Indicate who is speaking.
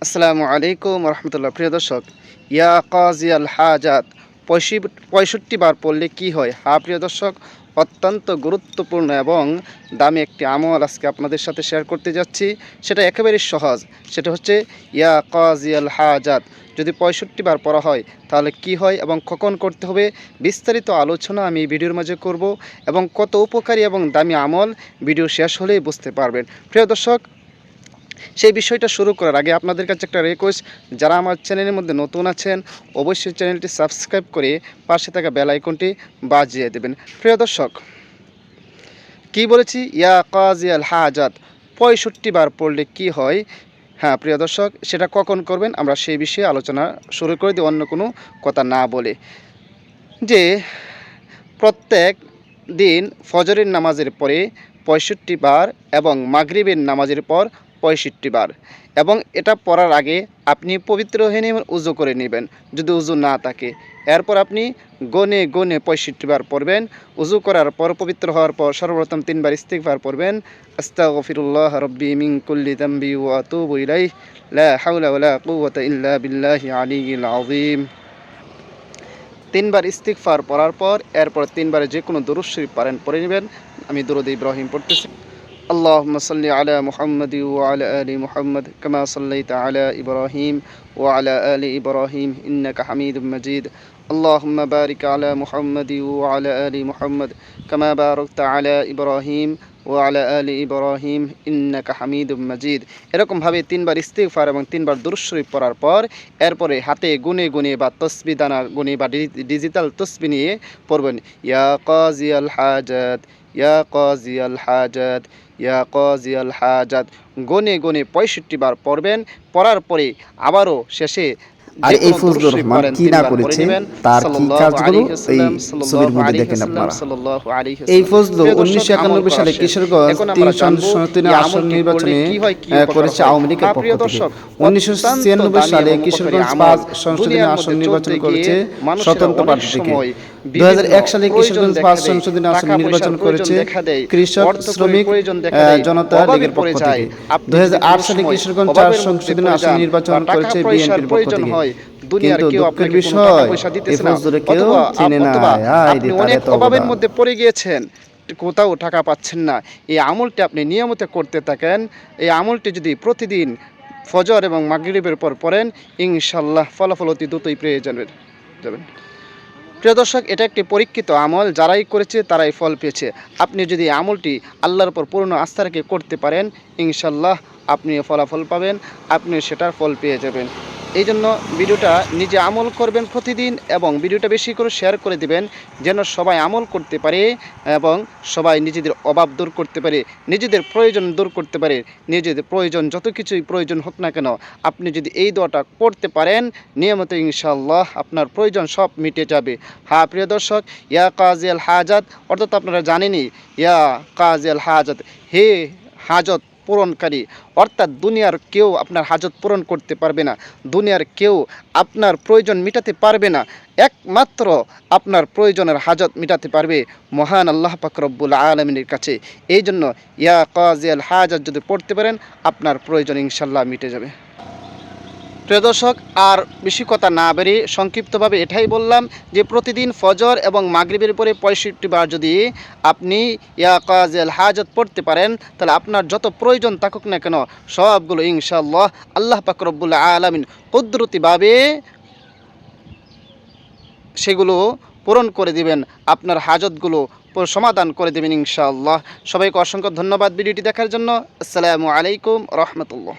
Speaker 1: আসসালামু আলাইকুম রহমতুল্লাহ। প্রিয় দর্শক, ইয়া কাজিয়াল হাজাত 65 বার পড়লে কি হয়? হ্যাঁ প্রিয় দর্শক, অত্যন্ত গুরুত্বপূর্ণ এবং দামি একটি আমল আজকে আপনাদের সাথে শেয়ার করতে যাচ্ছি। সেটা একেবারেই সহজ। সেটা হচ্ছে ইয়া কাজিয়াল হাজাত। যদি 65 বার পড়া হয় তাহলে কি হয় এবং কখন করতে হবে, বিস্তারিত আলোচনা আমি এই ভিডিওর মাঝে করব এবং কত উপকারী এবং দামি আমল ভিডিও শেষ হলেই বুঝতে পারবেন। প্রিয় দর্শক, সেই বিষয়টা শুরু করার আগে আপনাদের কাছে একটা রিকোয়েস্ট, যারা আমার চ্যানেলের মধ্যে নতুন আছেন অবশ্যই চ্যানেলটি সাবস্ক্রাইব করে পাশে থাকা বেল আইকনটি বাজিয়ে দেবেন। প্রিয় দর্শক, কি বলেছি? ইয়া কাজিয়াল হাজাত 65 বার পড়লে কি হয়। হ্যাঁ প্রিয় দর্শক, সেটা কখন করবেন আমরা সেই বিষয়ে আলোচনা শুরু করে দিই অন্য কোনো কথা না বলে। যে প্রত্যেক দিন ফজরের নামাজের পরে 65 বার এবং মাগরিবের নামাজের পর 65 বার, এবং এটা পড়ার আগে আপনি পবিত্র হয়ে নেবেন, উজু করে নেবেন যদি উজু না থাকে। এরপর আপনি গনে গনে 65 বার পড়বেন। উজু করার পর পবিত্র হওয়ার পর সর্বপ্রথম 3 বার ইস্তিগফার পড়বেন, আস্তাগফিরুল্লাহ রাব্বি মিন কুল্লি যামবি ওয়া আতুবু ইলাইহি লা হাওলা ওয়ালা কুওয়াতা ইল্লা বিল্লাহি আলিয়্যিল আযীম। 3 বার ইস্তিগফার পড়ার পর এরপর 3 বারে যে কোনো দরুদ শরীফ পারেন পড়ে নেবেন। আমি দরুদ ইব্রাহিম পড়তেছি। আল্লাহুম্মা সাল্লি আলা মুহাম্মাদ ওয়া আলা আলি মুহাম্মাদ কামা সাল্লাইতা আলা ইব্রাহিম ওয়া আলা আলি ইব্রাহিম ইন্নাকা হামিদুম মাজিদ। আল্লাহুম্মা বারিক আলা মুহাম্মাদ ওয়া আলা আলি মুহাম্মাদ কামা বারাকতা আলা ইব্রাহিম ওয়া আলা আলি ইব্রাহিম ইন্নাকা হামিদুম মাজিদ। এরকমভাবে 3 বার ইস্তিগফার এবং 3 বার দরুদ শরীফ পড়ার পর এরপরে হাতে গুনে গুনে বা তসবিহ দানা গুনে বা ডিজিটাল তসবিহ নিয়ে পড়বেন, ইয়া কাজিয়াল হাজাত, ইয়া কাজিয়াল হাজাত, ইয়া কাজিয়াল হাজাত। গনে গনে 65 বার পড়বেন। পড়ার পরে আবারও শেষে
Speaker 2: আর এই ফজলুর রহমান কি না করেছে, তার কি কাজগুলো এই ছবির মধ্যে দেখেন আপনারা। এই ফজলু 1991 সালে কিশোরগঞ্জ 3 আসন নির্বাচনে করেছে আওয়ামী লীগের পক্ষ থেকে। 1996 সালে কিশোরগঞ্জ 5 সংসদীয় আসন নির্বাচন করেছে স্বতন্ত্র পার্টি থেকে। 2001 সালে কিশোরগঞ্জ 5 সংসদীয় আসন নির্বাচন করেছে কৃষক শ্রমিক জনতা লীগের পক্ষ থেকে। 2008 সালে কিশোরগঞ্জ 4 সংসদীয় আসন নির্বাচন করেছে বিএনপির পক্ষ থেকে।
Speaker 1: দুনিয়ার কেউ আপনাকে কোনো টাকা পয়সা দিতেছে না, অথবা আপনি অনেক অভাবের মধ্যে পড়ে গিয়েছেন, কোথাও টাকা পাচ্ছেন না। এই আমলটি আপনি নিয়মিত করতে থাকেন। এই আমলটি যদি প্রতিদিন ফজর এবং মাগরিবের পর পড়েন, ইনশাআল্লাহ ফলাফল অতি দ্রুতই পেয়ে যাবেন। প্রিয় দর্শক, এটা একটি পরীক্ষিত আমল, যারাই করেছে তারাই ফল পেয়েছে। আপনি যদি আমলটি আল্লাহর উপর পূর্ণ আস্থা রেখে করতে পারেন, ইনশাআল্লাহ আপনিও ফলাফল পাবেন, আপনিও সেটার ফল পেয়ে যাবেন। এই জন্য ভিডিওটা নিজে আমল করবেন প্রতিদিন এবং ভিডিওটা বেশি করে শেয়ার করে দিবেন, যেন সবাই আমল করতে পারে এবং সবাই নিজেদের অভাব দূর করতে পারে, নিজেদের প্রয়োজন দূর করতে পারে। নিজেদের প্রয়োজন যত কিছুই প্রয়োজন হোক না কেন, আপনি যদি এই দোয়াটা করতে পারেন নিয়মিত, ইনশাআল্লাহ আপনার প্রয়োজন সব মিটে যাবে। হ্যাঁ প্রিয় দর্শক, ইয়া কাজিয়াল হাজাত অর্থাৎ আপনারা জানেনই, ইয়া কাজিয়াল হাজাত, হে হাজত পূরণকারী, অর্থাৎ দুনিয়ার কেউ আপনার হাজত পূরণ করতে পারবে না, দুনিয়ার কেউ আপনার প্রয়োজন মেটাতে পারবে না। একমাত্র আপনার প্রয়োজনের হাজত মেটাতে পারবে মহান আল্লাহ পাক রব্বুল আলামিনের কাছে। এই জন্য ইয়া কাজিয়াল হাজাত যদি পড়তে পারেন আপনার প্রয়োজন ইনশাআল্লাহ মিটে যাবে। প্রিয় দর্শক, আর বেশি কথা না বেরিয়ে সংক্ষিপ্তভাবে এটাই বললাম যে প্রতিদিন ফজর এবং মাগরিবের পরে 65 বার যদি আপনি ইয়া কাজিয়াল হাজাত পড়তে পারেন, তাহলে আপনার যত প্রয়োজন থাকুক না কেন সবগুলো ইনশাআল্লাহ আল্লাহ পাক রব্বুল আলামিন কুদরতিভাবে সেগুলো পূরণ করে দিবেন, আপনার হাজতগুলো সমাধান করে দেবেন ইনশাআল্লাহ। সবাইকে অসংখ্য ধন্যবাদ ভিডিওটি দেখার জন্য। আসসালামু আলাইকুম রহমতুল্লাহ।